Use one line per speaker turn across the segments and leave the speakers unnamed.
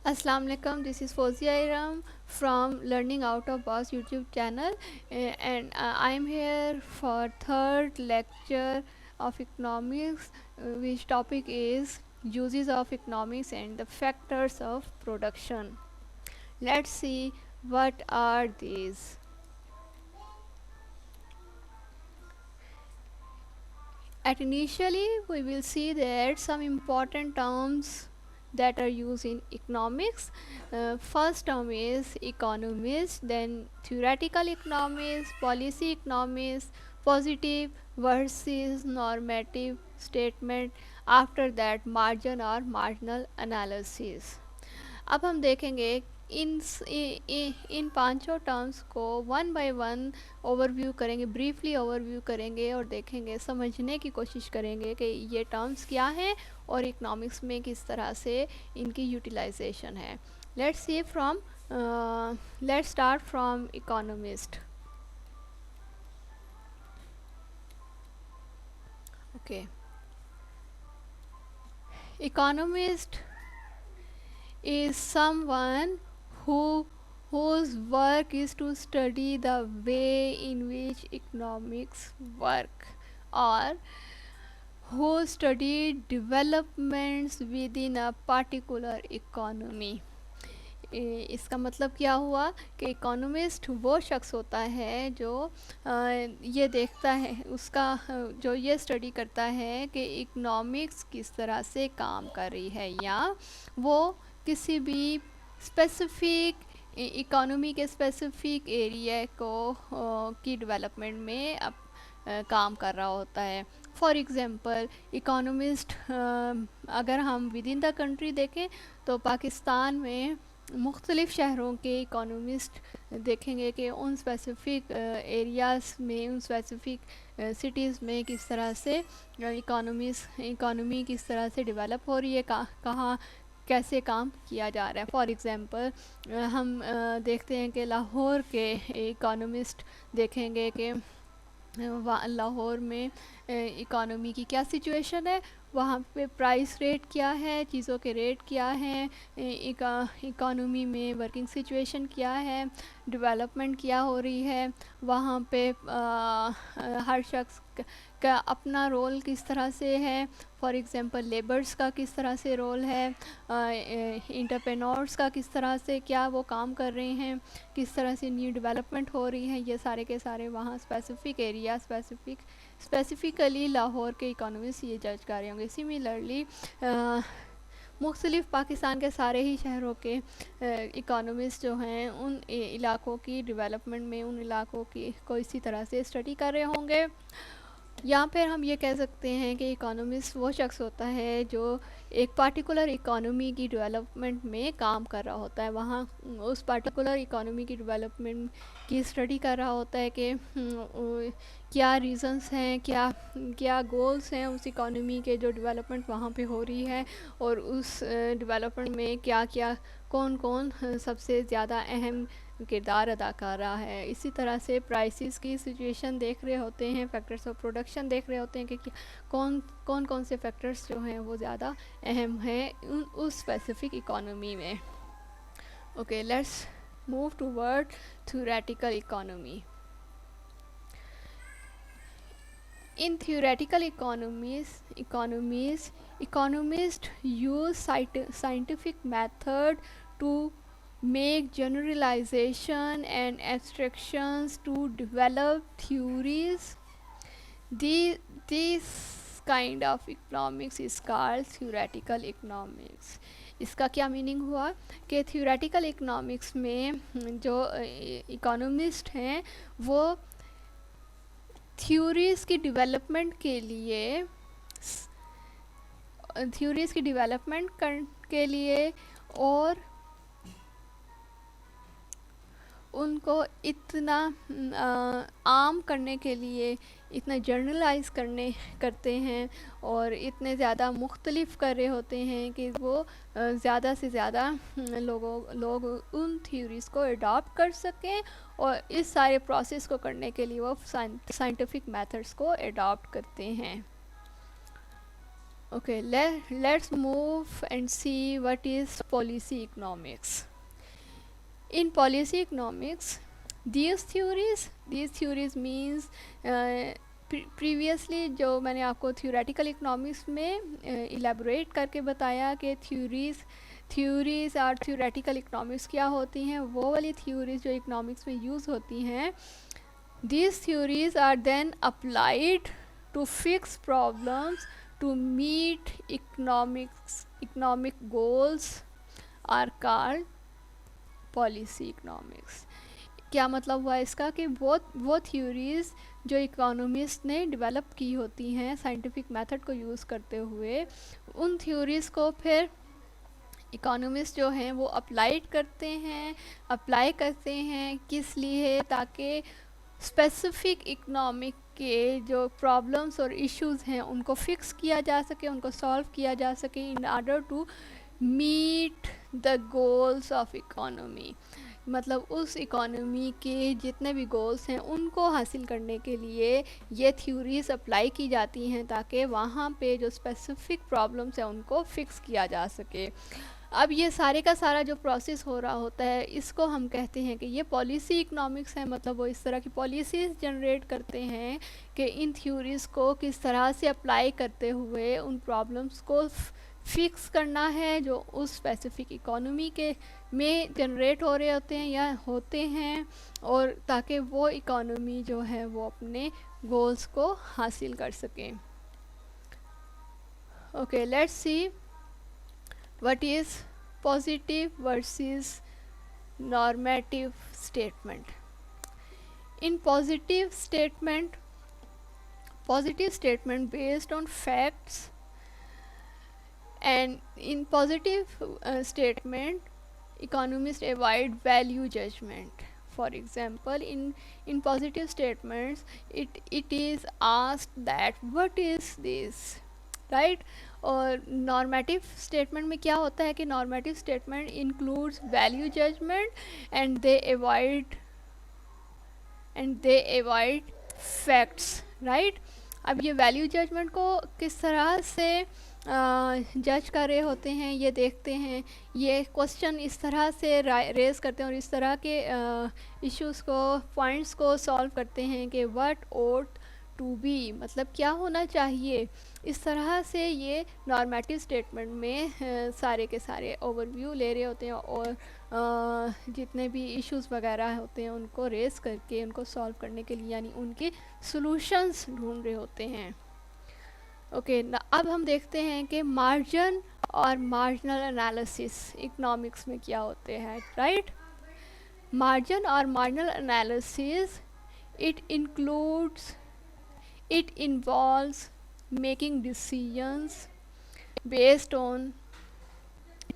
Assalamu alaikum. This is Fozia Iram from Learning Out of Box YouTube channel, and I am here for third lecture of economics, which topic is uses of economics and the factors of production. Let's see what are these. At initially, we will see that some important terms that are used in economics. First term is economist, then theoretical economics, policy economics, positive versus normative statement, after that margin or marginal analysis. अब हम देखेंगे इन पांचों terms को one by one overview करेंगे, briefly overview करेंगे और देखेंगे, समझने की कोशिश करेंगे कि ये टर्म्स क्या हैं और इकोनॉमिक्स में किस तरह से इनकी यूटिलाइजेशन है. Let's start from economist. Okay, economist is someone whose work is to study the way in which economics work, or who study developments within a particular economy. इसका मतलब क्या हुआ कि इकोनॉमिस्ट वो शख्स होता है जो ये देखता है, उसका जो ये स्टडी करता है कि इकोनॉमिक्स किस तरह से काम कर रही है, या वो किसी भी स्पेसिफिक इकोनॉमी के स्पेसिफिक एरिया को की डेवलपमेंट में काम कर रहा होता है. फॉर एग्ज़ाम्पल, इकोनॉमिस्ट अगर हम विद इन द कंट्री देखें तो पाकिस्तान में मुख्तलिफ़ शहरों के इकोनॉमिस्ट देखेंगे कि उन स्पेसिफ़िक एरियाज़ में, उन स्पेसिफ़िक सिटीज़ में किस तरह से इकोनॉमी किस तरह से डेवलप हो रही है, कहाँ कैसे काम किया जा रहा है. फॉर एग्ज़ाम्पल, हम देखते हैं कि लाहौर के इकोनॉमिस्ट देखेंगे कि लाहौर में इकोनॉमी की क्या सिचुएशन है, वहाँ पे प्राइस रेट क्या है, चीज़ों के रेट क्या हैं, इकोनॉमी में वर्किंग सिचुएशन क्या है, डेवलपमेंट क्या हो रही है, वहाँ पे हर शख्स का अपना रोल किस तरह से है. फॉर एग्ज़ाम्पल, लेबर्स का किस तरह से रोल है, इंटरप्रेन्योर्स का किस तरह से क्या वो काम कर रहे हैं, किस तरह से न्यू डेवलपमेंट हो रही है, ये सारे के सारे वहाँ स्पेसिफ़िक एरिया स्पेसिफ़िकली लाहौर के इकोनॉमिस्ट ये जज कर रहे होंगे. सिमिलरली मुख्तलिफ़ पाकिस्तान के सारे ही शहरों के इकोनॉमिस्ट जो हैं उन इलाक़ों की डेवलपमेंट में, उन इलाक़ों की को इसी तरह से स्टडी कर रहे होंगे. या फिर हम ये कह सकते हैं कि इकोनॉमिस्ट वो शख्स होता है जो एक पार्टिकुलर इकोनॉमी की डेवलपमेंट में काम कर रहा होता है, वहाँ उस पार्टिकुलर इकोनॉमी की डेवलपमेंट की स्टडी कर रहा होता है कि क्या रीज़न्स हैं, क्या क्या गोल्स हैं उस इकोनॉमी के जो डेवलपमेंट वहाँ पे हो रही है, और उस डेवलपमेंट में क्या क्या कौन कौन सबसे ज़्यादा अहम किरदार अदा कर रहा है. इसी तरह से प्राइसेस की सिचुएशन देख रहे होते हैं, फैक्टर्स ऑफ प्रोडक्शन देख रहे होते हैं कि कौन से फैक्टर्स जो हैं वो ज़्यादा अहम हैं उस स्पेसिफिक इकोनॉमी में. Okay, let's move toward theoretical economy. In theoretical economists use scientific method to make generalization and abstractions to develop theories. This kind of economics is called theoretical economics. इसका क्या मीनिंग हुआ कि theoretical economics में जो economist हैं वो theories की development के लिए और उनको इतना आम करने के लिए इतना जर्नलाइज करते हैं और इतने ज़्यादा मुख्तलिफ कर रहे होते हैं कि वो ज़्यादा से ज़्यादा लोग उन थ्योरीज़ को अडॉप्ट कर सकें, और इस सारे प्रोसेस को करने के लिए वो साइंटिफिक मेथड्स को अडॉप्ट करते हैं. Okay, let's move and see what is policy economics. In policy economics, these theories means previously जो मैंने आपको थियोरेटिकल इकोनॉमिक्स में इलेबोरेट करके बताया कि थ्योरीज और थियोरेटिकल इकोनॉमिक्स क्या होती हैं, वो वाली थ्योरीज जो इकोनॉमिक्स में यूज़ होती हैं, these theories are then applied to fix problems to meet economic goals are called policy economics. क्या मतलब हुआ इसका कि वो थ्योरीज़ जो इकोनॉमिस्ट ने डेवलप की होती हैं साइंटिफिक मेथड को यूज़ करते हुए, उन थ्योरीज़ को फिर इकोनॉमिस्ट जो हैं वो अप्लाई करते हैं किस लिए, ताकि स्पेसिफिक इकोनॉमिक के जो प्रॉब्लम्स और इश्यूज़ हैं उनको फिक्स किया जा सके, उनको सॉल्व किया जा सके in order to meet the goals of economy. मतलब उस इकोनॉमी के जितने भी गोल्स हैं उनको हासिल करने के लिए ये थ्योरीज अप्लाई की जाती हैं, ताकि वहाँ पे जो स्पेसिफिक प्रॉब्लम्स हैं उनको फिक्स किया जा सके. अब ये सारे का सारा जो प्रोसेस हो रहा होता है, इसको हम कहते हैं कि ये पॉलिसी इकोनॉमिक्स है. मतलब वो इस तरह की पॉलिसीज़ जनरेट करते हैं कि इन थ्योरीज़ को किस तरह से अप्लाई करते हुए उन प्रॉब्लम्स को फिक्स करना है जो उस स्पेसिफिक इकोनॉमी के में जनरेट हो रहे होते हैं या होते हैं, और ताकि वो इकोनॉमी जो है वो अपने गोल्स को हासिल कर सकें. Okay, let's see what is positive versus normative statement. In positive statement based on facts, and in positive statement economists avoid value judgment. For example, in positive statements it is asked that what is this, right. और normative statement में क्या होता है कि normative statement includes value judgement and they avoid facts, right. अब ये value judgement को किस तरह से जज कर रहे होते हैं ये देखते हैं. ये क्वेश्चन इस तरह से रेज करते हैं और इस तरह के इश्यूज़ को, पॉइंट्स को सॉल्व करते हैं कि व्हाट ओट टू बी, मतलब क्या होना चाहिए. इस तरह से ये नॉर्मेटिव स्टेटमेंट में सारे के सारे ओवरव्यू ले रहे होते हैं और जितने भी इश्यूज़ वगैरह होते हैं उनको रेस करके उनको सॉल्व करने के लिए, यानी उनके सॉल्यूशंस ढूंढ रहे होते हैं. ओके, अब हम देखते हैं कि मार्जिन और मार्जिनल एनालिसिस इकोनॉमिक्स में क्या होते हैं, राइट. मार्जिन और marginal analysis it involves making decisions based on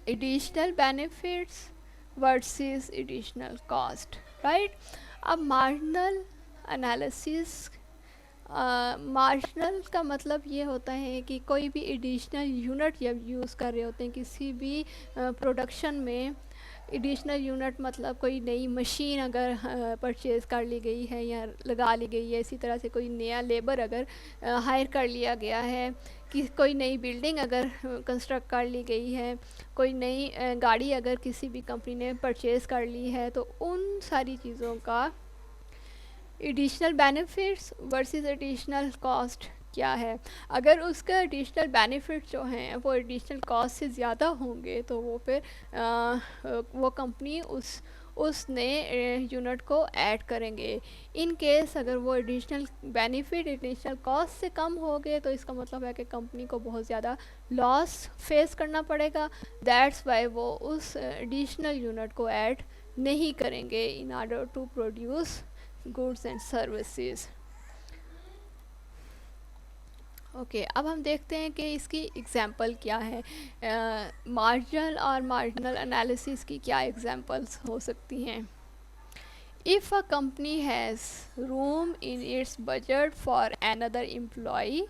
additional benefits versus additional cost, right. अब मार्जिनल एनालिसिस, मार्जिनल का मतलब ये होता है कि कोई भी एडिशनल यूनिट जब यूज़ कर रहे होते हैं किसी भी प्रोडक्शन में, एडिशनल यूनिट मतलब कोई नई मशीन अगर परचेज़ कर ली गई है या लगा ली गई है, इसी तरह से कोई नया लेबर अगर हायर कर लिया गया है, कि कोई नई बिल्डिंग अगर कंस्ट्रक्ट कर ली गई है, कोई नई गाड़ी अगर किसी भी कंपनी ने परचेज़ कर ली है, तो उन सारी चीज़ों का additional benefits versus additional cost क्या है. अगर उसका एडिशनल बेनिफिट जो हैं वो एडिशनल कॉस्ट से ज़्यादा होंगे तो वो फिर वो कंपनी उस नए यूनिट को ऐड करेंगे. इन केस अगर वो एडिशनल बेनिफिट एडिशनल कॉस्ट से कम हो गए तो इसका मतलब है कि कंपनी को बहुत ज़्यादा लॉस फेस करना पड़ेगा. दैट्स वाई वो उस एडिशनल यूनिट को ऐड नहीं करेंगे in order to produce goods and services. Okay, अब हम देखते हैं कि इसकी एग्जांपल क्या है. मार्जिनल और मार्जिनल एनालिसिस की क्या एग्जांपल्स हो सकती हैं. If a company has room in its budget for another employee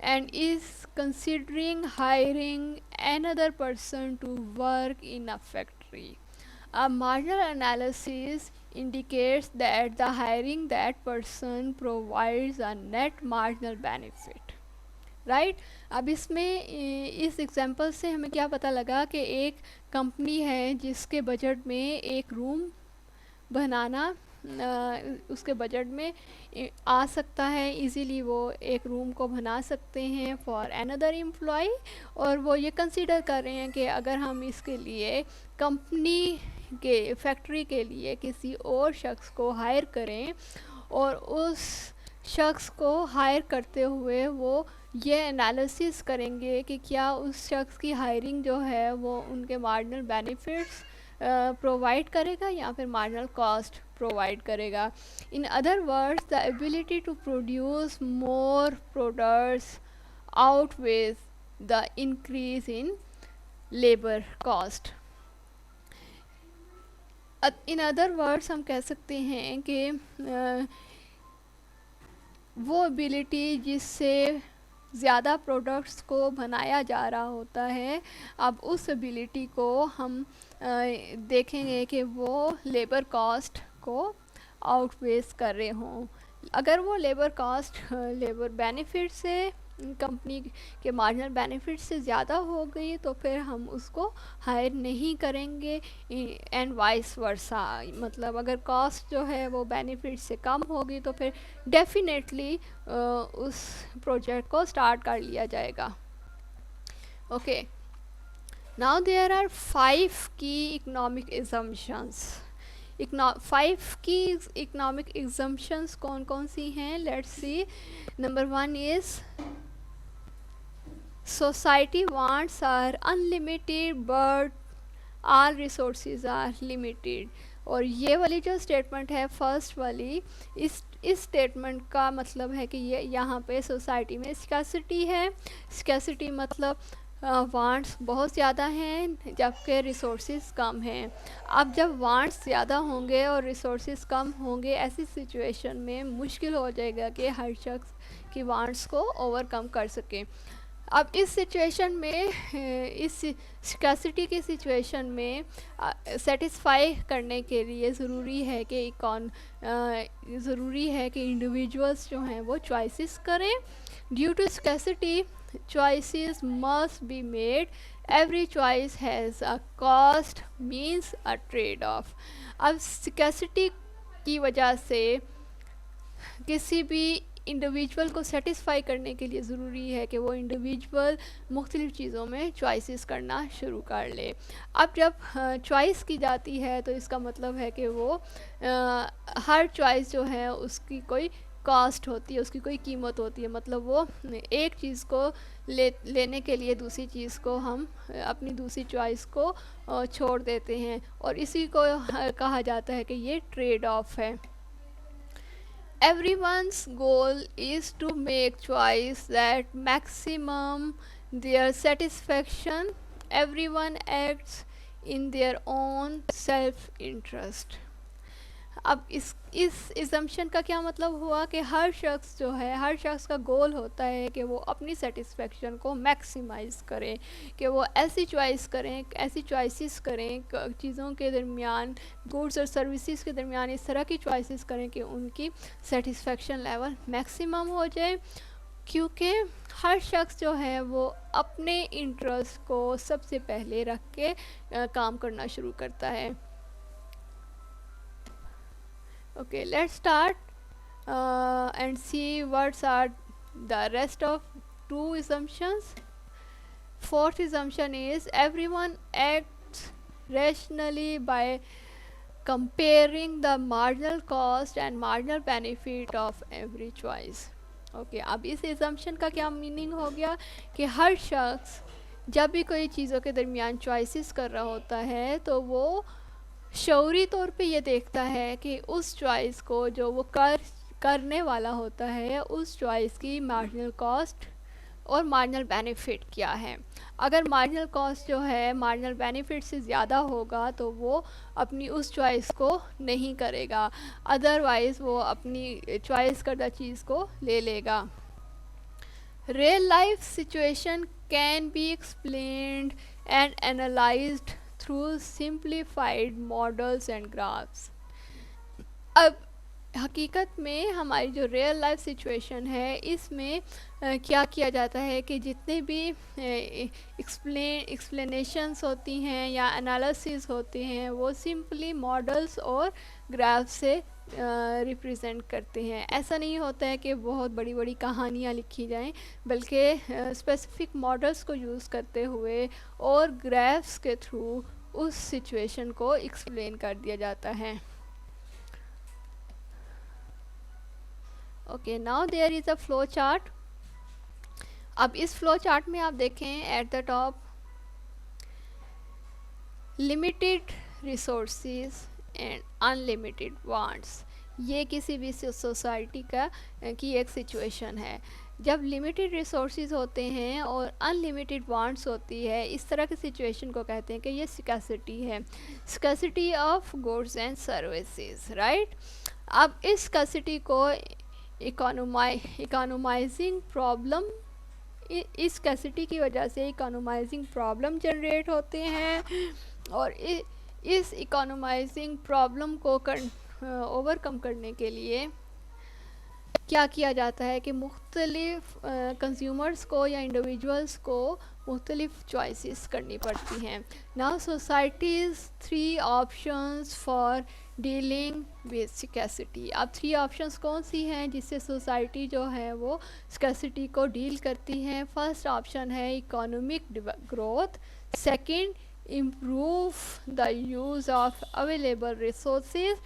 and is considering hiring another person to work in a factory, a marginal analysis indicates that the hiring that person provides a net marginal benefit, right. अब इसमें इस example से हमें क्या पता लगा कि एक कंपनी है जिसके बजट में एक रूम बनाना उसके बजट में आ सकता है इजीली, वो एक रूम को बना सकते हैं फॉर अनदर एम्प्लॉय। और वो ये कंसीडर कर रहे हैं कि अगर हम इसके लिए कंपनी के फैक्ट्री के लिए किसी और शख्स को हायर करें, और उस शख्स को हायर करते हुए वो ये एनालिसिस करेंगे कि क्या उस शख्स की हायरिंग जो है वो उनके मार्जिनल बेनिफिट्स प्रोवाइड करेगा या फिर मार्जिनल कॉस्ट प्रोवाइड करेगा। In other words, the ability to produce more products outweighs the increase in labor cost। In other words हम कह सकते हैं कि वो एबिलिटी जिससे ज़्यादा प्रोडक्ट्स को बनाया जा रहा होता है, अब उस एबिलिटी को हम देखेंगे कि वो लेबर कॉस्ट को आउटवेस कर रहे हों। अगर वो लेबर कॉस्ट लेबर बेनिफिट से कंपनी के मार्जिनल बेनिफिट से ज़्यादा हो गई तो फिर हम उसको हायर नहीं करेंगे, एंड वाइस वर्सा। मतलब अगर कॉस्ट जो है वो बेनिफिट से कम होगी तो फिर डेफिनेटली उस प्रोजेक्ट को स्टार्ट कर लिया जाएगा। ओके, नाउ देयर आर 5 की इकोनॉमिक एजम्पशंस। 5 की इकोनॉमिक एग्जम्पशंस कौन कौन सी हैं, let's see. Number 1 is society wants are unlimited but all resources are limited। और ये वाली जो स्टेटमेंट है फर्स्ट वाली, इस स्टेटमेंट का मतलब है कि ये यहाँ पे सोसाइटी में स्कैसिटी है। स्कैसिटी मतलब वांट्स बहुत ज़्यादा हैं जबकि रिसोर्सेज कम हैं। अब जब वांट्स ज़्यादा होंगे और रिसोर्सेज कम होंगे, ऐसी सिचुएशन में मुश्किल हो जाएगा कि हर शख्स की वांट्स को ओवरकम कर सके। अब इस सिचुएशन में, इस स्कैसिटी की सिचुएशन में सेटिस्फाई करने के लिए ज़रूरी है कि इंडिविजुअल्स जो हैं वो चॉइसेस करें। Due to scarcity choices must be made, every choice has a cost means a trade off। अब स्कैसिटी की वजह से किसी भी इंडिविजुअल को सेटिस्फाई करने के लिए ज़रूरी है कि वो इंडिविजुअल मुख्तलिफ़ चीज़ों में चॉइसेस करना शुरू कर ले। अब जब चॉइस की जाती है तो इसका मतलब है कि वो हर चॉइस जो है उसकी कोई कॉस्ट होती है, उसकी कोई कीमत होती है। मतलब वो एक चीज़ को लेने के लिए दूसरी चीज़ को हम अपनी दूसरी चॉइस को छोड़ देते हैं, और इसी को कहा जाता है कि ये ट्रेड ऑफ है। Everyone's goal is to make choice that maximum their satisfaction। Everyone acts in their own self interest। अब इस assumption का क्या मतलब हुआ कि हर शख्स का गोल होता है कि वो अपनी सेटिस्फेक्शन को मैक्सिमाइज़ करें, कि वो ऐसी चॉइसेस करें चीज़ों के दरमियान, गुड्स और सर्विसेज के दरमियान इस तरह की चॉइसेस करें कि उनकी सेटिस्फेक्शन लेवल मैक्सिमम हो जाए। क्योंकि हर शख्स जो है वो अपने इंटरेस्ट को सबसे पहले रख के काम करना शुरू करता है। Okay, let's start and see what are the rest of 2 assumptions। Fourth assumption is everyone acts rationally by comparing the marginal cost and marginal benefit of every choice। Okay, अब इस assumption का क्या मीनिंग हो गया कि हर शख्स जब भी कोई चीज़ों के दरमियान चॉइसेस कर रहा होता है तो वो शऊरी तौर पे ये देखता है कि उस चॉइस को जो वो करने वाला होता है उस चॉइस की मार्जिनल कॉस्ट और मार्जिनल बेनिफिट क्या है। अगर मार्जिनल कॉस्ट जो है मार्जिनल बेनिफिट से ज़्यादा होगा तो वो अपनी उस चॉइस को नहीं करेगा, अदरवाइज़ वो अपनी चॉइस करदा चीज़ को ले लेगा। Real life situation can be explained and analysed through simplified models and graphs। अब हकीकत में हमारी जो रियल लाइफ सिचुएशन है इसमें क्या किया जाता है कि जितने भी एक्सप्लेनेशंस होती हैं या एनालिसिस होते हैं वो सिंपली मॉडल्स और ग्राफ से रिप्रेजेंट करते हैं। ऐसा नहीं होता है कि बहुत बड़ी बड़ी कहानियाँ लिखी जाएं, बल्कि स्पेसिफिक मॉडल्स को यूज़ करते हुए और ग्राफ्स के थ्रू उस सिचुएशन को एक्सप्लेन कर दिया जाता है। Okay, now there is a flow chart. अब इस फ्लो चार्ट में आप देखें at the top limited resources and unlimited wants. ये किसी भी सोसाइटी की एक सिचुएशन है। जब लिमिटेड रिसोर्सेज होते हैं और अनलिमिटेड वांट्स होती है, इस तरह की सिचुएशन को कहते हैं कि ये स्कैसिटी है, scarcity of goods and services, right. अब इस स्कैसिटी को इकोनोमाइजिंग प्रॉब्लम, इस स्कैसिटी की वजह से इकोनोमाइजिंग प्रॉब्लम जनरेट होते हैं और इस इकोनोमाइजिंग प्रॉब्लम को ओवरकम करने के लिए क्या किया जाता है कि मुख्तलिफ कंज्यूमर्स को या इंडिविजुअल्स को मुख्तलिफ चॉइसेस करनी पड़ती हैं। Now societies 3 options for dealing with scarcity. अब 3 ऑप्शंस कौन सी हैं जिससे सोसाइटी जो है वो स्कैसिटी को डील करती है। फर्स्ट ऑप्शन है economic growth, second improve the use of available resources,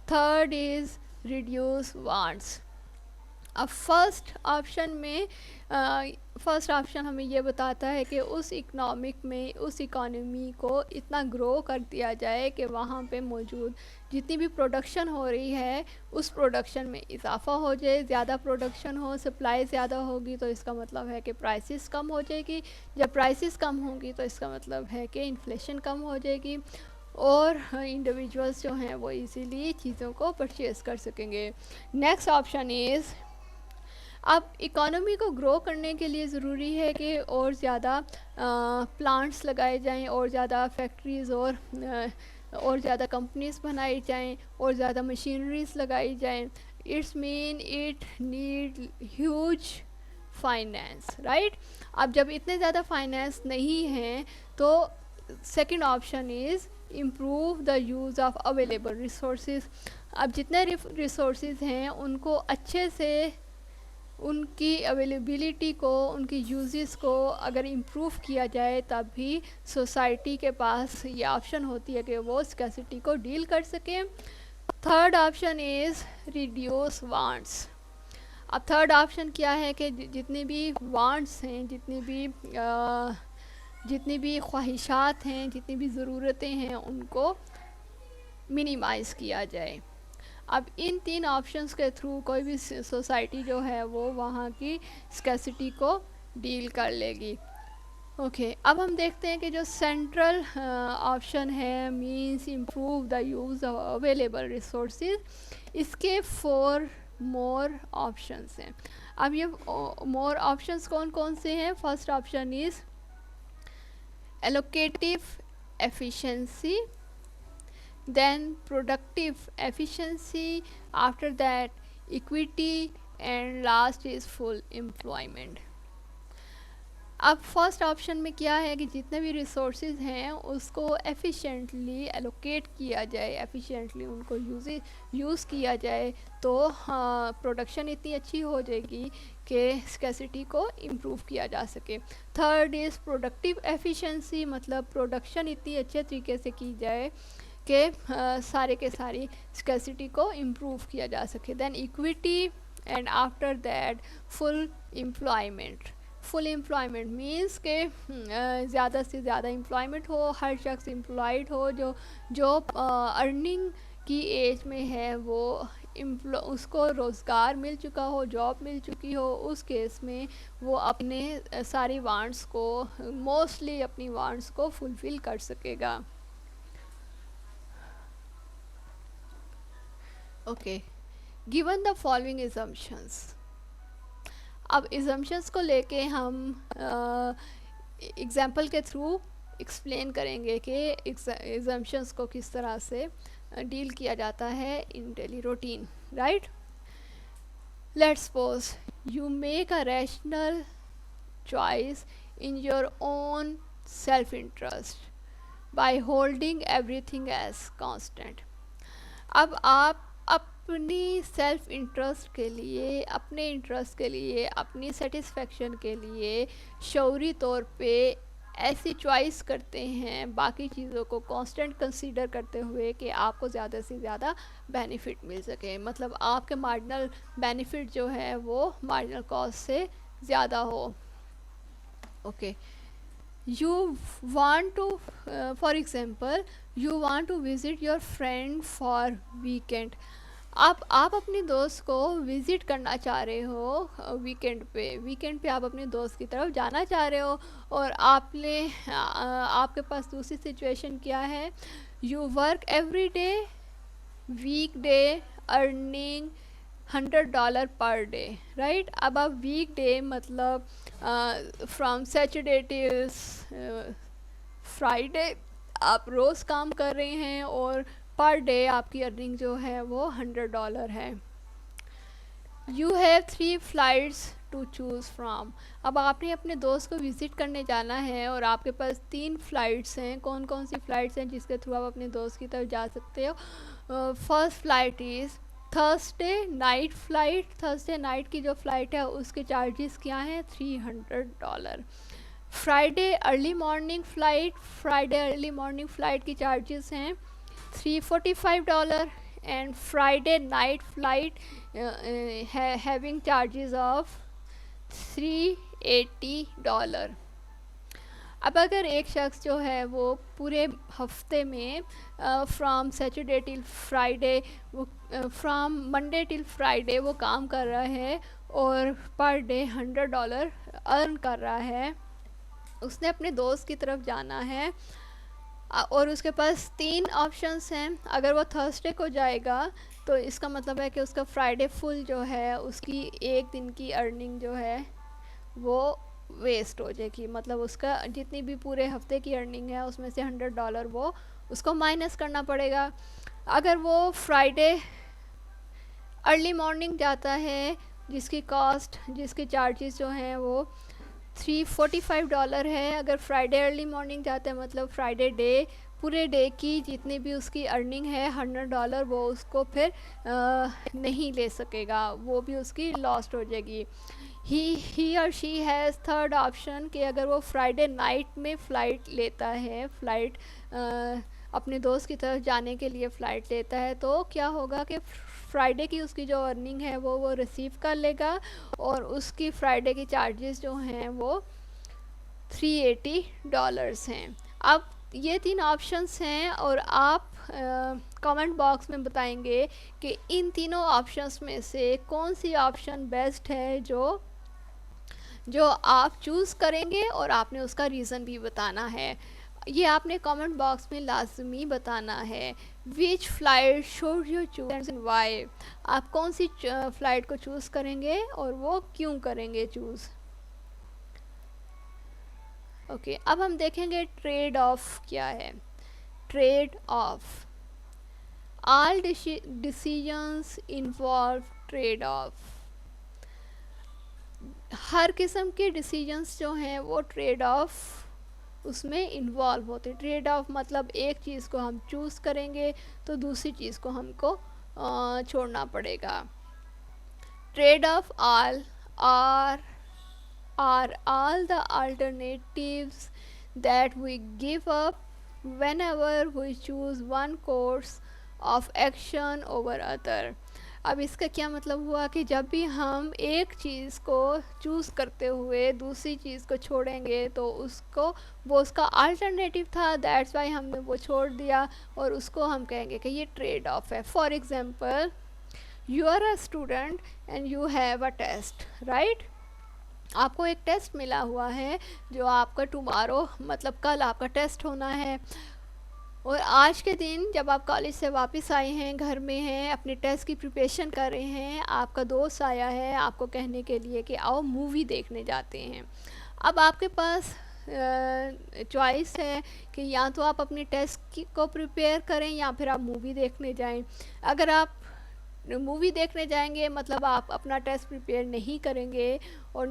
third is reduce wants। अब फर्स्ट ऑप्शन हमें ये बताता है कि उस इकोनॉमी को इतना ग्रो कर दिया जाए कि वहाँ पे मौजूद जितनी भी प्रोडक्शन हो रही है उस प्रोडक्शन में इजाफ़ा हो जाए, ज़्यादा प्रोडक्शन हो, सप्लाई ज़्यादा होगी तो इसका मतलब है कि प्राइसेस कम हो जाएगी, जब प्राइसेस कम होंगी तो इसका मतलब है कि इन्फ्लेशन कम हो जाएगी और इंडिविजुअल्स जो हैं वो इजीली चीज़ों को परचेज़ कर सकेंगे। नेक्स्ट ऑप्शन इज़, अब इकोनॉमी को ग्रो करने के लिए ज़रूरी है कि और ज़्यादा प्लांट्स लगाए जाएं और ज़्यादा फैक्ट्रीज़ और ज़्यादा कंपनीज बनाई जाएं और ज़्यादा मशीनरीज लगाई जाएं। It's mean it need huge finance, right. अब जब इतने ज़्यादा फाइनेंस नहीं हैं तो second option is improve the use of available resources. अब जितने रिसोर्सेज हैं उनको अच्छे से उनकी अवेलेबिलिटी को, उनकी यूजेस को अगर इम्प्रूव किया जाए तब भी सोसाइटी के पास ये ऑप्शन होती है कि वो स्कैसिटी को डील कर सकें। Third option is reduce wants. अब थर्ड ऑप्शन क्या है कि जितने भी वांट्स हैं, जितनी भी ख्वाहिशात हैं, जितनी भी ज़रूरतें हैं उनको मिनिमाइज़ किया जाए। अब इन 3 ऑप्शंस के थ्रू कोई भी सोसाइटी जो है वो वहाँ की स्कैसिटी को डील कर लेगी। ओके, अब हम देखते हैं कि जो सेंट्रल ऑप्शन है means improve the use of available resources, इसके 4 मोर ऑप्शंस हैं। अब ये मोर ऑप्शंस कौन कौन से हैं? First option is allocative efficiency, then productive efficiency, after that equity, and last is full employment। अब फर्स्ट ऑप्शन में क्या है कि जितने भी रिसोर्सेज हैं उसको एफिशिएंटली एलोकेट किया जाए, एफिशिएंटली उनको यूज़ किया जाए तो प्रोडक्शन इतनी अच्छी हो जाएगी कि स्कैसिटी को इम्प्रूव किया जा सके। थर्ड इज़ प्रोडक्टिव एफिशिएंसी, मतलब प्रोडक्शन इतनी अच्छे तरीके से की जाए कि सारे के सारी स्कैसिटी को इम्प्रूव किया जा सके। Then equity and after that full employment. Full employment means के ज़्यादा से ज़्यादा एम्प्लॉयमेंट हो, हर शख्स एम्प्लॉयड हो, जो अर्निंग की एज में है वो उसको रोज़गार मिल चुका हो, जॉब मिल चुकी हो, उस केस में वो अपने सारी वांट्स को, मोस्टली अपनी वांट्स को फुलफ़िल कर सकेगा। Okay, given the following assumptions। अब assumptions को लेके हम एग्जाम्पल के थ्रू एक्सप्लेन करेंगे कि एग्जम्पशंस को किस तरह से डील किया जाता है in daily routine, right. Let's suppose you make a rational choice in your own self interest by holding everything as constant। अब आप अपनी सेल्फ इंटरेस्ट के लिए, अपने इंटरेस्ट के लिए, अपनी सेटिस्फेक्शन के लिए शौरी तौर पे ऐसी चॉइस करते हैं बाकी चीज़ों को कांस्टेंट कंसीडर करते हुए कि आपको ज़्यादा से ज़्यादा बेनिफिट मिल सके, मतलब आपके मार्जिनल बेनिफिट जो है वो मार्जिनल कॉस्ट से ज़्यादा हो। Okay, you want to for example you want to visit your friend for weekend। आप अपने दोस्त को विज़िट करना चाह रहे हो वीकेंड पे आप अपने दोस्त की तरफ जाना चाह रहे हो, और आपके पास दूसरी सिचुएशन क्या है, you work every day week day earning $100 per day, right. अब आप वीक डे मतलब फ्रॉम सैटरडे टिल फ्राइडे आप रोज़ काम कर रहे हैं और पर डे आपकी अर्निंग जो है वो $100 है। You have 3 flights to choose from. अब आपने अपने दोस्त को विज़िट करने जाना है और आपके पास 3 फ़्लाइट्स हैं। कौन कौन सी फ़्लाइट्स हैं जिसके थ्रू आप अपने दोस्त की तरफ जा सकते हो? First flight is Thursday night flight. Thursday night की जो फ़्लाइट है उसके चार्जेस क्या हैं, $300। Friday early morning flight, Friday early morning flight की चार्जेस हैं $345, and Friday night flight having charges of $380। अब अगर एक शख्स जो है वो पूरे हफ्ते में फ्रॉम सैटरडे टिल फ्राइडे, वो फ्रॉम मंडे टिल फ्राइडे वो काम कर रहा है और पर डे $100 अर्न कर रहा है, उसने अपने दोस्त की तरफ जाना है और उसके पास 3 ऑप्शंस हैं। अगर वो थर्सडे को जाएगा तो इसका मतलब है कि उसका फ्राइडे फुल जो है उसकी एक दिन की अर्निंग जो है वो वेस्ट हो जाएगी, मतलब उसका जितनी भी पूरे हफ्ते की अर्निंग है उसमें से $100 वो उसको माइनस करना पड़ेगा। अगर वो फ्राइडे अर्ली मॉर्निंग जाता है जिसकी कॉस्ट, जिसके चार्जेस जो हैं वो $345 है। अगर फ्राइडे अर्ली मॉर्निंग जाता है मतलब फ्राइडे डे पूरे डे की जितनी भी उसकी अर्निंग है $100 वो उसको फिर नहीं ले सकेगा, वो भी उसकी लॉस्ट हो जाएगी। ही और शी हैज़ थर्ड ऑप्शन कि अगर वो फ्राइडे नाइट में फ़्लाइट लेता है, फ़्लाइट अपने दोस्त की तरफ जाने के लिए फ़्लाइट लेता है, तो क्या होगा कि फ्राइडे की उसकी जो अर्निंग है वो रिसीव कर लेगा और उसकी फ्राइडे की चार्जेस जो हैं वो $380 हैं। अब ये 3 ऑप्शंस हैं और आप कमेंट बॉक्स में बताएंगे कि इन तीनों ऑप्शंस में से कौन सी ऑप्शन बेस्ट है जो आप चूज़ करेंगे, और आपने उसका रीज़न भी बताना है। ये आपने कमेंट बॉक्स में लाजमी बताना है। Which flight should you choose and why. आप कौन सी फ़्लाइट को चूज़ करेंगे और वो क्यों करेंगे चूज़। ओके, अब हम देखेंगे ट्रेड ऑफ क्या है। Trade off, all decisions involve trade off. हर किस्म के डिसीजंस जो हैं वो ट्रेड ऑफ उसमें इन्वॉल्व होते। ट्रेड ऑफ मतलब एक चीज़ को हम चूज़ करेंगे तो दूसरी चीज़ को हमको छोड़ना पड़ेगा। Trade off all are all the alternatives that we give up whenever we choose one course of action over other। अब इसका क्या मतलब हुआ कि जब भी हम एक चीज़ को चूज़ करते हुए दूसरी चीज़ को छोड़ेंगे तो वो उसका अल्टरनेटिव था, दैट्स वाई हमने वो छोड़ दिया और उसको हम कहेंगे कि ये ट्रेड ऑफ है। For example, you are a student and you have a test, right. आपको एक टेस्ट मिला हुआ है जो आपका टुमारो मतलब कल आपका टेस्ट होना है, और आज के दिन जब आप कॉलेज से वापस आए हैं, घर में हैं, अपने टेस्ट की प्रिपरेशन कर रहे हैं, आपका दोस्त आया है आपको कहने के लिए कि आओ मूवी देखने जाते हैं। अब आपके पास चॉइस है कि या तो आप अपने टेस्ट को प्रिपेयर करें या फिर आप मूवी देखने जाएं। अगर आप मूवी देखने जाएंगे मतलब आप अपना टेस्ट प्रिपेयर नहीं करेंगे और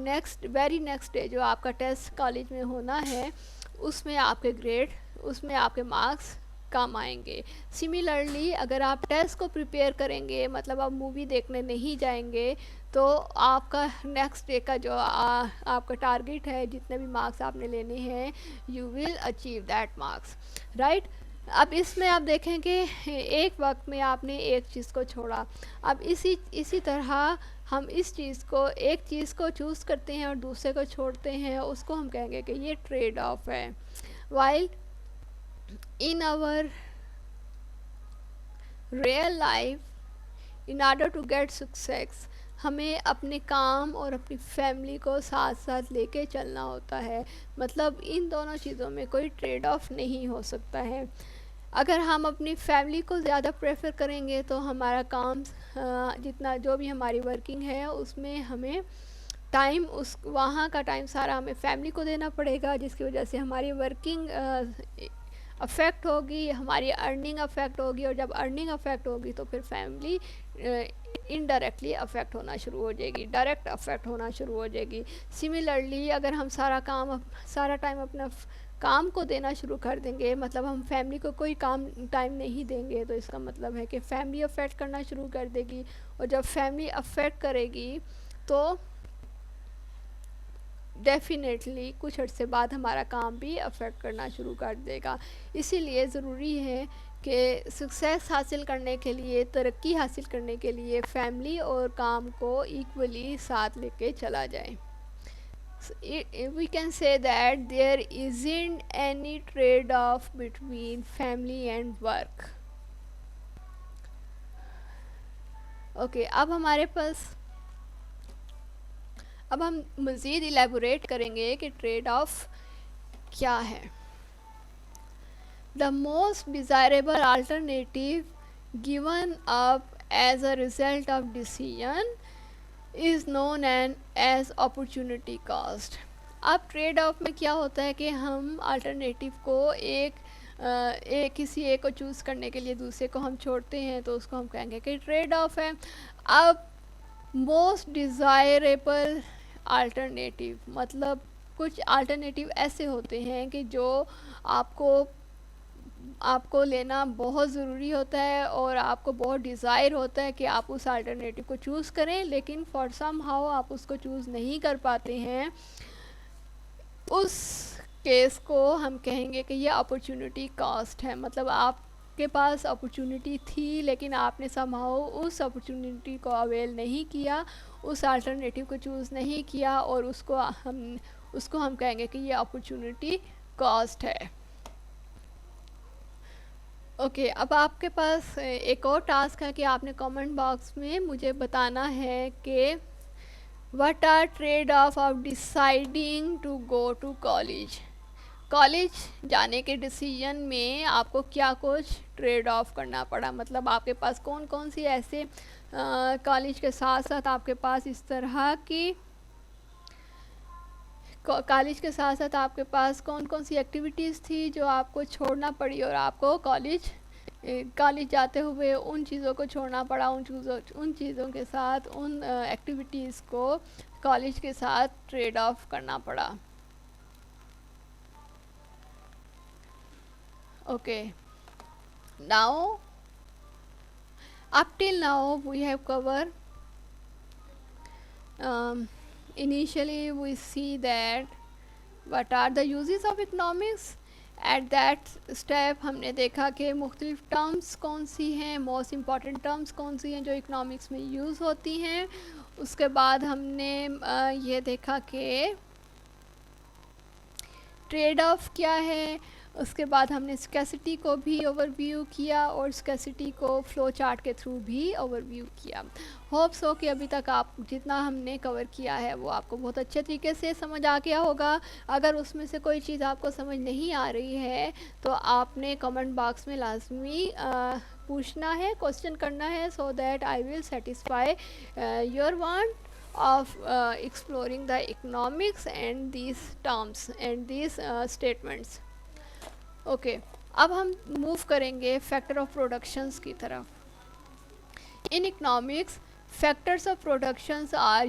वेरी नेक्स्ट डे जो आपका टेस्ट कॉलेज में होना है उसमें आपके ग्रेड, उसमें आपके मार्क्स कम आएंगे। सिमिलरली अगर आप टेस्ट को प्रिपेयर करेंगे मतलब आप मूवी देखने नहीं जाएंगे तो आपका नेक्स्ट डे का जो आपका टारगेट है, जितने भी मार्क्स आपने लेने हैं, you will achieve that marks, right. अब इसमें आप देखें कि एक वक्त में आपने एक चीज़ को छोड़ा। अब इसी तरह हम इस चीज़ को, एक चीज़ को चूज़ करते हैं और दूसरे को छोड़ते हैं, उसको हम कहेंगे कि ये ट्रेड ऑफ है। While in our real life in order to get success हमें अपने काम और अपनी फैमिली को साथ साथ लेके चलना होता है। मतलब इन दोनों चीज़ों में कोई ट्रेड ऑफ नहीं हो सकता है। अगर हम अपनी फैमिली को ज़्यादा प्रेफर करेंगे तो हमारा काम जितना जो भी हमारी वर्किंग है उसमें हमें टाइम, उस वहाँ का टाइम सारा हमें फैमिली को देना पड़ेगा, जिसकी वजह से हमारी वर्किंग अफेक्ट होगी, हमारी अर्निंग अफेक्ट होगी, और जब अर्निंग अफेक्ट होगी तो फिर फैमिली इनडायरेक्टली अफेक्ट होना शुरू हो जाएगी, डायरेक्ट अफेक्ट होना शुरू हो जाएगी। सिमिलरली अगर हम सारा टाइम अपना काम को देना शुरू कर देंगे, मतलब हम फैमिली को कोई काम टाइम नहीं देंगे, तो इसका मतलब है कि फैमिली अफेक्ट करना शुरू कर देगी, और जब फैमिली अफेक्ट करेगी तो डेफिनेटली कुछ अर्से बाद हमारा काम भी अफेक्ट करना शुरू कर देगा। इसीलिए ज़रूरी है कि सक्सेस हासिल करने के लिए, तरक्की हासिल करने के लिए फैमिली और काम को इक्वली साथ लेके चला जाए। We can say that there isn't any trade-off between family and work. Okay, अब हम मज़ीद इलेबोरेट करेंगे कि ट्रेड ऑफ क्या है। The most desirable alternative given up as a result of decision is known and as opportunity cost. अब trade off में क्या होता है कि हम अल्टरनेटिव को किसी एक को चूज़ करने के लिए दूसरे को हम छोड़ते हैं, तो उसको हम कहेंगे कि ट्रेड ऑफ है। अब मोस्ट डिज़ायरेबल अल्टरनेटिव मतलब कुछ अल्टरनेटिव ऐसे होते हैं कि जो आपको लेना बहुत ज़रूरी होता है और आपको बहुत डिज़ायर होता है कि आप उस अल्टरनेटिव को चूज़ करें, लेकिन फॉर सम हाउ आप उसको चूज़ नहीं कर पाते हैं। उस केस को हम कहेंगे कि ये अपॉर्चुनिटी कॉस्ट है। मतलब आपके पास अपॉर्चुनिटी थी लेकिन आपने समहाउ उस अपॉर्चुनिटी को अवेल नहीं किया, उस अल्टरनेटिव को चूज़ नहीं किया, और उसको हम कहेंगे कि ये अपॉर्चुनिटी कॉस्ट है। ओके, अब आपके पास एक और टास्क है कि आपने कमेंट बॉक्स में मुझे बताना है कि what are trade off deciding to go to college. College जाने के डिसीजन में आपको क्या कुछ ट्रेड ऑफ करना पड़ा, मतलब आपके पास कौन कौन सी ऐसे कॉलेज के साथ साथ आपके पास इस तरह की कॉलेज के साथ साथ आपके पास कौन कौन सी एक्टिविटीज़ थी जो आपको छोड़ना पड़ी, और आपको कॉलेज जाते हुए उन चीज़ों को छोड़ना पड़ा, उन चीज़ों के साथ उन एक्टिविटीज़ को कॉलेज के साथ ट्रेड ऑफ करना पड़ा। Okay, now up till now we have covered initially we see that what are the uses of economics। At that step हमने देखा कि मुख्तलिफ टर्म्स कौन सी हैं, मोस्ट इम्पॉर्टेंट टर्म्स कौन सी हैं जो इकनॉमिक्स में यूज़ होती हैं। उसके बाद हमने ये देखा कि ट्रेड ऑफ क्या है। उसके बाद हमने स्कैसिटी को भी ओवरव्यू किया और स्कैसिटी को फ़्लो चार्ट के थ्रू भी ओवरव्यू किया। होप्स हो कि अभी तक आप जितना हमने कवर किया है वो आपको बहुत अच्छे तरीके से समझ आ गया होगा। अगर उसमें से कोई चीज़ आपको समझ नहीं आ रही है तो आपने कमेंट बॉक्स में लाजमी पूछना है, क्वेश्चन करना है, so that I will satisfy your want. of exploring the economics and these terms and these statements. Okay अब हम मूव करेंगे फैक्टर ऑफ प्रोडक्शंस की तरफ. In economics factors of productions are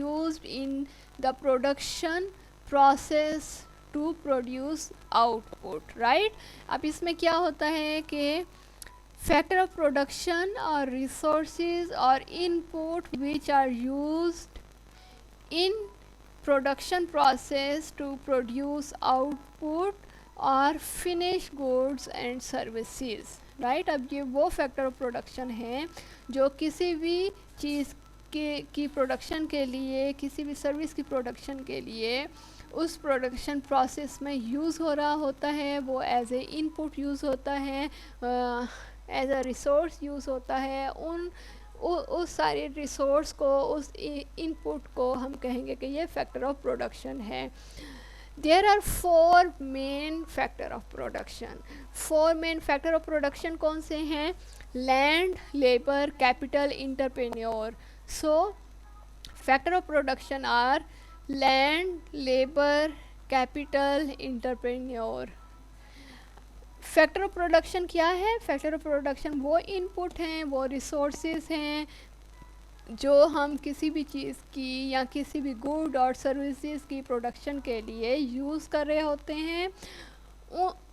used in the production process to produce output, right? अब इसमें क्या होता है कि factor of production or resources or input which are used in production process to produce output or finished goods and services, right. अब ये वो factor of production है जो किसी भी चीज़ की प्रोडक्शन के लिए, किसी भी सर्विस की प्रोडक्शन के लिए उस प्रोडक्शन प्रोसेस में यूज़ हो रहा होता है. वो एज ए इनपुट यूज़ होता है, एज अ रिसोर्स यूज़ होता है. उस सारे रिसोर्स को, उस इनपुट को हम कहेंगे कि ये फैक्टर ऑफ प्रोडक्शन है. There are four main factor of production. Four main factor of production कौन से हैं? Land, labor, capital, entrepreneur. So factor of production are land, labor, capital, entrepreneur. Factor of production क्या है? Factor of production वो input हैं, वो resources हैं जो हम किसी भी चीज़ की या किसी भी गुड और सर्विसेज की प्रोडक्शन के लिए यूज़ कर रहे होते हैं.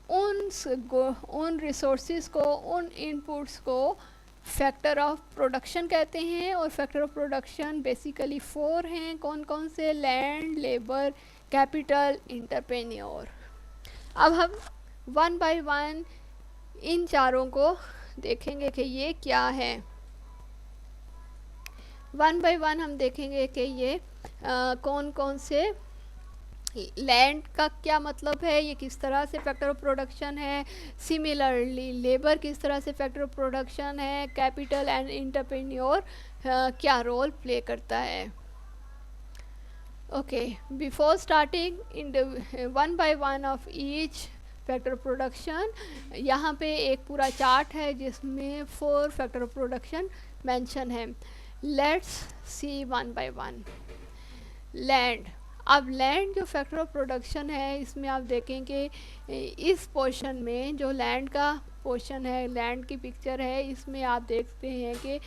उन रिसोर्सेज को, उन इनपुट्स को फैक्टर ऑफ प्रोडक्शन कहते हैं. और फैक्टर ऑफ प्रोडक्शन बेसिकली 4 हैं. कौन कौन से? Land, labour, capital, entrepreneur. अब हम वन बाय वन इन चारों को देखेंगे कि ये क्या है. वन बाय वन हम देखेंगे कि ये कौन कौन से, लैंड का क्या मतलब है, ये किस तरह से फैक्टर ऑफ प्रोडक्शन है. सिमिलरली लेबर किस तरह से फैक्टर ऑफ प्रोडक्शन है. कैपिटल एंड एंटरप्रेन्योर क्या रोल प्ले करता है. Okay, before starting in the one by one of each factor of production, यहाँ पे एक पूरा चार्ट है जिसमें 4 फैक्टर ऑफ प्रोडक्शन मेंशन है. Let's see one by one. Land. अब लैंड जो फैक्टर ऑफ प्रोडक्शन है, इसमें आप देखेंगे इस पोर्शन में जो लैंड का पोर्शन है, लैंड की पिक्चर है, इसमें आप देखते हैं कि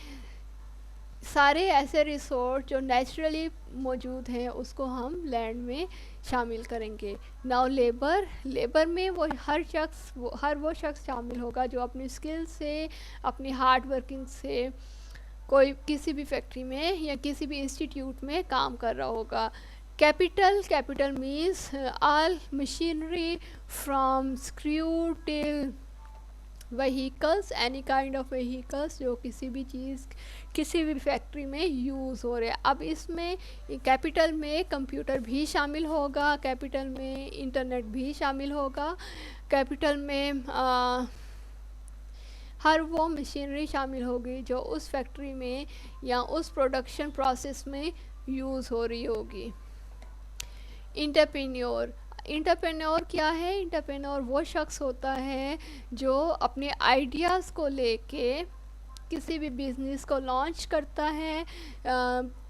सारे ऐसे रिसोर्स जो नेचुरली मौजूद हैं उसको हम लैंड में शामिल करेंगे. Now labour. लेबर में हर वो शख्स शामिल होगा जो अपनी स्किल से, अपनी हार्ड वर्किंग से कोई किसी भी फैक्ट्री में या किसी भी इंस्टीट्यूट में काम कर रहा होगा. Capital. Capital means all machinery from screw till vehicles, any kind of vehicles जो किसी भी चीज़, किसी भी फैक्ट्री में यूज़ हो रहे हैं. अब इसमें कैपिटल में कंप्यूटर भी शामिल होगा, कैपिटल में इंटरनेट भी शामिल होगा, कैपिटल में हर वो मशीनरी शामिल होगी जो उस फैक्ट्री में या उस प्रोडक्शन प्रोसेस में यूज़ हो रही होगी. एंटरप्रेन्योर. एंटरप्रेन्योर क्या है? एंटरप्रेन्योर वो शख्स होता है जो अपने आइडियाज़ को लेके किसी भी बिज़नेस को लॉन्च करता है,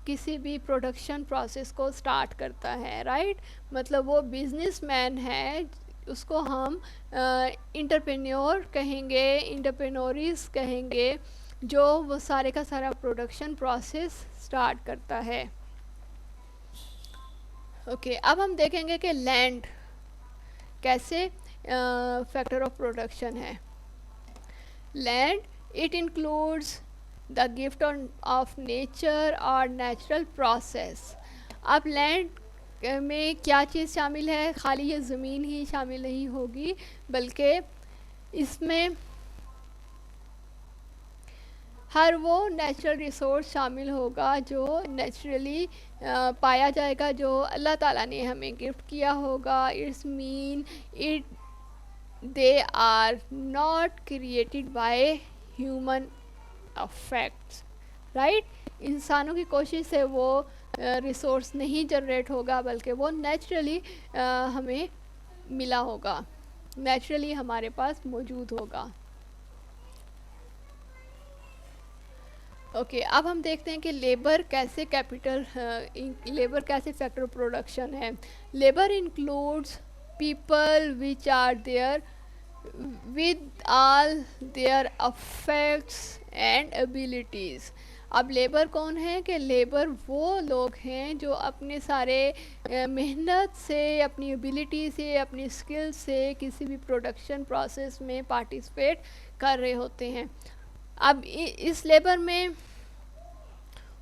किसी भी प्रोडक्शन प्रोसेस को स्टार्ट करता है, राइट. मतलब वो बिजनेसमैन है, उसको हम एंटरप्रेन्योर कहेंगे, एंटरप्रेन्योरिस कहेंगे, जो वो सारे का सारा प्रोडक्शन प्रोसेस स्टार्ट करता है. ओके, अब हम देखेंगे कि लैंड कैसे फैक्टर ऑफ प्रोडक्शन है. Land, it includes the gift of nature और नेचुरल प्रोसेस. अब लैंड में क्या चीज़ शामिल है? खाली ये ज़मीन ही शामिल नहीं होगी, बल्कि इसमें हर वो नेचुरल रिसोर्स शामिल होगा जो नेचुरली पाया जाएगा, जो अल्लाह ताला ने हमें गिफ्ट किया होगा. It's mean they are not created by human affects, right. इंसानों की कोशिश से वो रिसोर्स नहीं जनरेट होगा, बल्कि वो नेचुरली हमें मिला होगा, नेचुरली हमारे पास मौजूद होगा. ओके, अब हम देखते हैं कि लेबर कैसे लेबर कैसे फैक्टर ऑफ प्रोडक्शन है। Labour includes people which are there with all their affects and abilities. अब लेबर कौन है कि लेबर वो लोग हैं जो अपने सारे मेहनत से, अपनी एबिलिटी से, अपनी स्किल से किसी भी प्रोडक्शन प्रोसेस में पार्टिसिपेट कर रहे होते हैं। अब इस लेबर में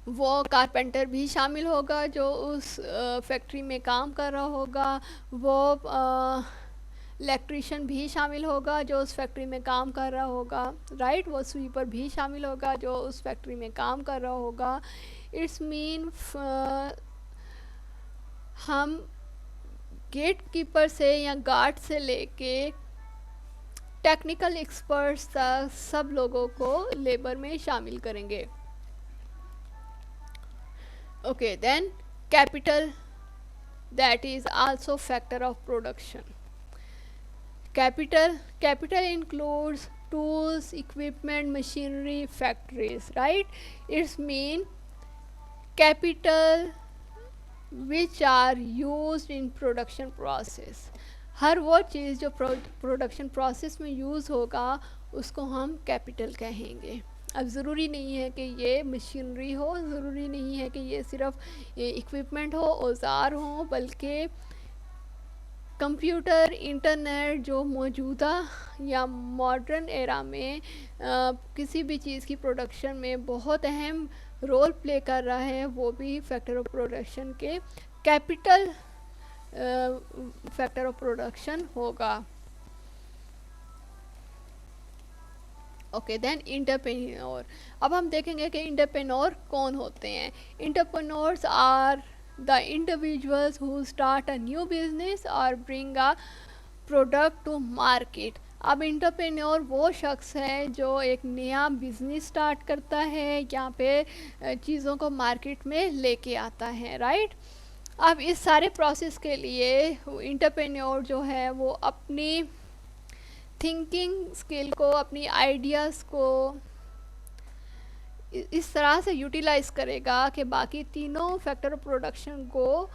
वो कारपेंटर भी शामिल होगा जो उस फैक्ट्री में काम कर रहा होगा, वो इलेक्ट्रीशियन भी शामिल होगा जो उस फैक्ट्री में काम कर रहा होगा, राइट। वो स्वीपर भी शामिल होगा जो उस फैक्ट्री में काम कर रहा होगा। इट्स मीन हम गेट कीपर से या गार्ड से लेके टेक्निकल एक्सपर्ट्स तक सब लोगों को लेबर में शामिल करेंगे। Okay, then capital, that is also factor of production. Capital includes tools, equipment, machinery, factories, right? It's mean capital which are used in production process. हर वो चीज़ जो प्रोडक्शन प्रोसेस में यूज़ होगा उसको हम कैपिटल कहेंगे। अब ज़रूरी नहीं है कि ये मशीनरी हो, ज़रूरी नहीं है कि ये सिर्फ इक्विपमेंट हो, औज़ार हो, बल्कि कंप्यूटर, इंटरनेट जो मौजूदा या मॉडर्न एरा में किसी भी चीज़ की प्रोडक्शन में बहुत अहम रोल प्ले कर रहा है, वो भी फैक्टर ऑफ प्रोडक्शन के कैपिटल फैक्टर ऑफ प्रोडक्शन होगा। Okay, then entrepreneur. अब हम देखेंगे कि इंटरप्रेन्योर कौन होते हैं। Entrepreneurs are the individuals who start a new business और bring a product to market. अब इंटरप्रेन्योर वो शख्स है जो एक नया बिजनेस स्टार्ट करता है, यहाँ पे चीज़ों को मार्केट में लेके आता है, राइट। अब इस सारे प्रोसेस के लिए इंटरप्रेन्योर जो है वो अपनी थिंकिंग स्किल को, अपनी आइडियाज़ को इस तरह से यूटिलाइज़ करेगा कि बाकी तीनों फैक्टर ऑफ प्रोडक्शन को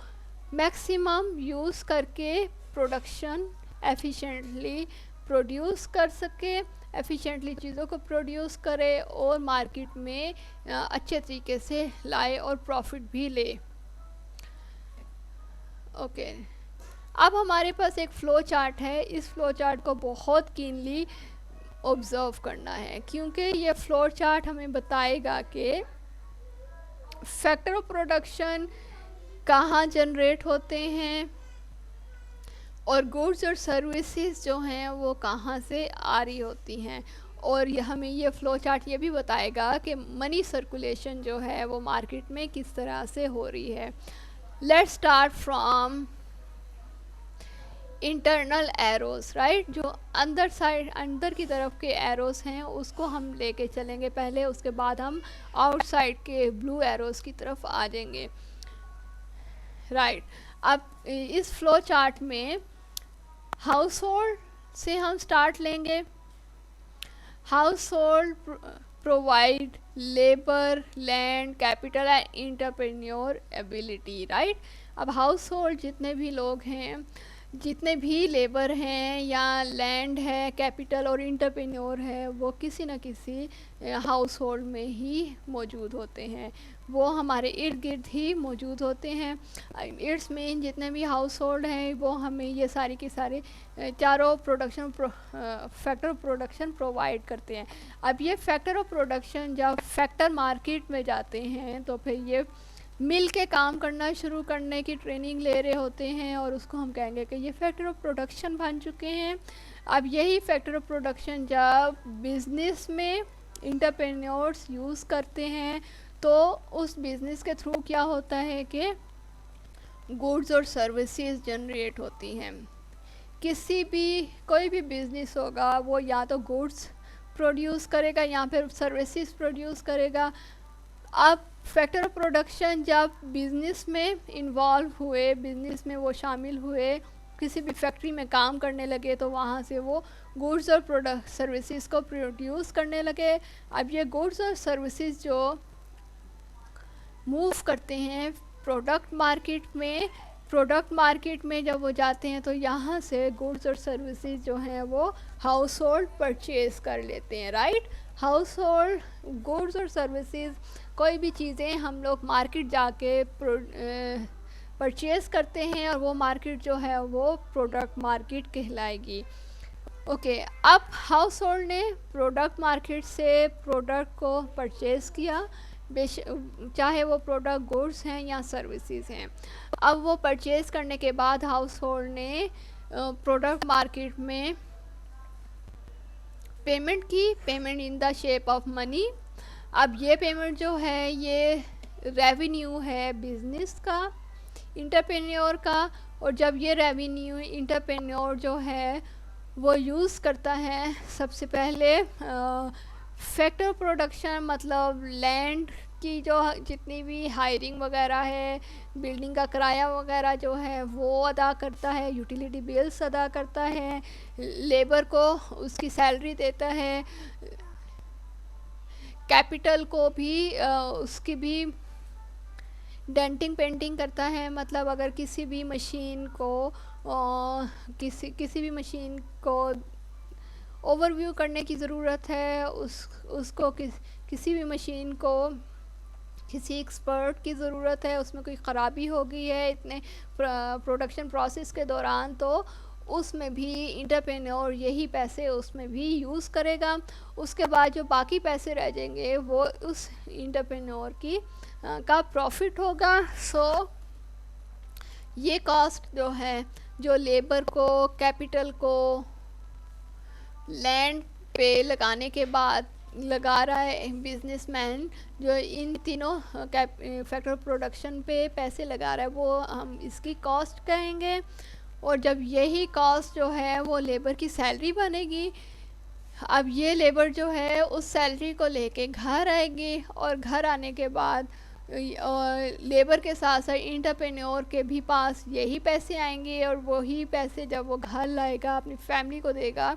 मैक्सिमम यूज़ करके प्रोडक्शन एफिशिएंटली प्रोड्यूस कर सके, एफिशिएंटली चीज़ों को प्रोड्यूस करे और मार्केट में अच्छे तरीके से लाए और प्रॉफिट भी ले। ओके, अब हमारे पास एक फ़्लो चार्ट है। इस फ़्लो चार्ट को बहुत कीनली ऑब्ज़र्व करना है, क्योंकि ये फ़्लो चार्ट हमें बताएगा कि फैक्टर ऑफ प्रोडक्शन कहाँ जनरेट होते हैं और गुड्स और सर्विसेज जो हैं वो कहाँ से आ रही होती हैं। और हमें ये फ़्लो चार्ट ये भी बताएगा कि मनी सर्कुलेशन जो है वो मार्केट में किस तरह से हो रही है। Let's start from internal arrows, right. जो अंदर की तरफ के एरोस हैं उसको हम लेके चलेंगे पहले, उसके बाद हम आउटसाइड के ब्लू एरोस की तरफ आ जाएंगे, राइट। अब इस फ्लो चार्ट में हाउस होल्ड से हम स्टार्ट लेंगे। House hold provide labour, land, capital and entrepreneur ability, right. अब हाउस होल्ड जितने भी लोग हैं, जितने भी लेबर हैं या लैंड है, कैपिटल और इंटरप्रेन्योर है, वो किसी न किसी हाउस होल्ड में ही मौजूद होते हैं, वो हमारे इर्द गिर्द ही मौजूद होते हैं। इट्स मीन जितने भी हाउस होल्ड हैं वो हमें ये सारी की सारे चारों फैक्टर ऑफ प्रोडक्शन प्रोवाइड करते हैं। अब ये फैक्टर ऑफ प्रोडक्शन जब फैक्टर मार्केट में जाते हैं तो फिर ये मिल के काम करना शुरू करने की ट्रेनिंग ले रहे होते हैं और उसको हम कहेंगे कि ये फैक्टर ऑफ प्रोडक्शन बन चुके हैं। अब यही फैक्टर ऑफ प्रोडक्शन जब बिज़नेस में इंटरप्रेन्योर्स यूज़ करते हैं तो उस बिज़नेस के थ्रू क्या होता है कि गुड्स और सर्विसेज जनरेट होती हैं। कोई भी बिज़नेस होगा वो या तो गुड्स प्रोड्यूस करेगा या फिर सर्विसेज प्रोड्यूस करेगा। अब फैक्टर ऑफ प्रोडक्शन जब बिज़नेस में इन्वॉल्व हुए, बिज़नेस में वो शामिल हुए, किसी भी फैक्ट्री में काम करने लगे तो वहाँ से वो गुड्स और प्रोडक्ट सर्विसेज को प्रोड्यूस करने लगे। अब ये गुड्स और सर्विसेज जो मूव करते हैं प्रोडक्ट मार्केट में जब वो जाते हैं तो यहाँ से गुड्स और सर्विसेज जो हैं वो हाउस होल्ड परचेज कर लेते हैं, राइट। हाउस होल्ड गुड्स और सर्विसेज, कोई भी चीज़ें हम लोग मार्केट जाके परचेज करते हैं और वो मार्केट जो है वो प्रोडक्ट मार्केट कहलाएगी। ओके, अब हाउस होल्ड ने प्रोडक्ट मार्केट से प्रोडक्ट को परचेज किया, चाहे वो प्रोडक्ट गुड्स हैं या सर्विसेज हैं। अब वो परचेज करने के बाद हाउस होल्ड ने प्रोडक्ट मार्केट में पेमेंट की, payment in the shape of money. अब ये पेमेंट जो है ये रेवेन्यू है बिजनेस का, इंटरप्रेन्योर का, और जब ये रेवेन्यू इंटरप्रेन्योर जो है वो यूज़ करता है सबसे पहले फैक्टर प्रोडक्शन, मतलब लैंड की जो जितनी भी हायरिंग वगैरह है, बिल्डिंग का किराया वगैरह जो है वो अदा करता है, यूटिलिटी बिल्स अदा करता है, लेबर को उसकी सैलरी देता है, कैपिटल को भी उसकी भी डेंटिंग पेंटिंग करता है। मतलब अगर किसी भी मशीन को किसी भी मशीन को ओवरव्यू करने की ज़रूरत है, उसको किसी भी मशीन को किसी एक्सपर्ट की ज़रूरत है, उसमें कोई ख़राबी हो गई है इतने प्रोडक्शन प्रोसेस के दौरान, तो उसमें भी इंटरप्रेन्योर यही पैसे उसमें भी यूज़ करेगा। उसके बाद जो बाकी पैसे रह जाएंगे वो उस इंटरप्रेन्योर की का प्रॉफिट होगा। सो ये कॉस्ट जो है, जो लेबर को, कैपिटल को, लैंड पे लगाने के बाद लगा रहा है बिजनेसमैन, जो इन तीनों फैक्टर प्रोडक्शन पे पैसे लगा रहा है, वो हम इसकी कॉस्ट कहेंगे। और जब यही कॉस्ट जो है वो लेबर की सैलरी बनेगी, अब ये लेबर जो है उस सैलरी को लेके घर आएगी, और घर आने के बाद लेबर के साथ साथ इंटरप्रेन्योर के भी पास यही पैसे आएंगे, और वही पैसे जब वो घर लाएगा अपनी फैमिली को देगा,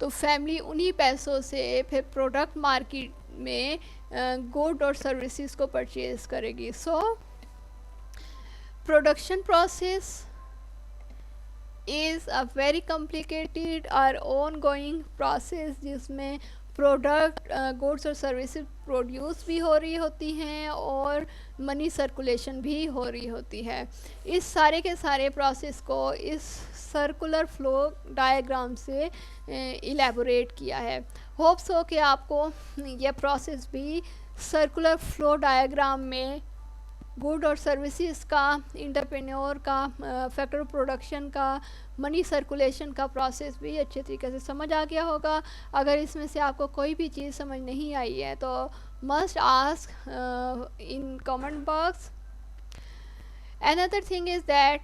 तो फैमिली उन्हीं पैसों से फिर प्रोडक्ट मार्केट में गुड और सर्विसेज को परचेज करेगी। So production process is a very complicated और ऑनगोइंग प्रोसेस, जिसमें प्रोडक्ट गुड्स और सर्विसेज प्रोड्यूस भी हो रही होती हैं और मनी सर्कुलेशन भी हो रही होती है। इस सारे के सारे प्रोसेस को इस सर्कुलर फ्लो डायग्राम से इलेबोरेट किया है। होप सो कि आपको यह प्रोसेस भी सर्कुलर फ्लो डायग्राम में गुड और सर्विसेज का, इंटरप्रेन्योर का, फैक्टर प्रोडक्शन का, मनी सर्कुलेशन का प्रोसेस भी अच्छे तरीके से समझ आ गया होगा। अगर इसमें से आपको कोई भी चीज़ समझ नहीं आई है तो must ask in comment box. Another thing is that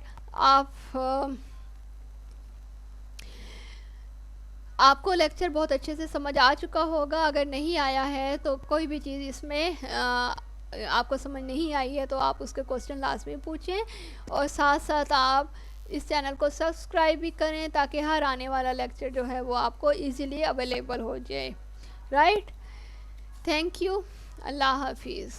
आपको लेक्चर बहुत अच्छे से समझ आ चुका होगा। अगर नहीं आया है तो कोई भी चीज़ इसमें आपको समझ नहीं आई है तो आप उसके क्वेश्चन लास्ट में पूछें, और साथ साथ आप इस चैनल को सब्सक्राइब भी करें ताकि हर आने वाला लेक्चर जो है वो आपको इजीली अवेलेबल हो जाए, राइट। Thank you. अल्लाह हाफिज़।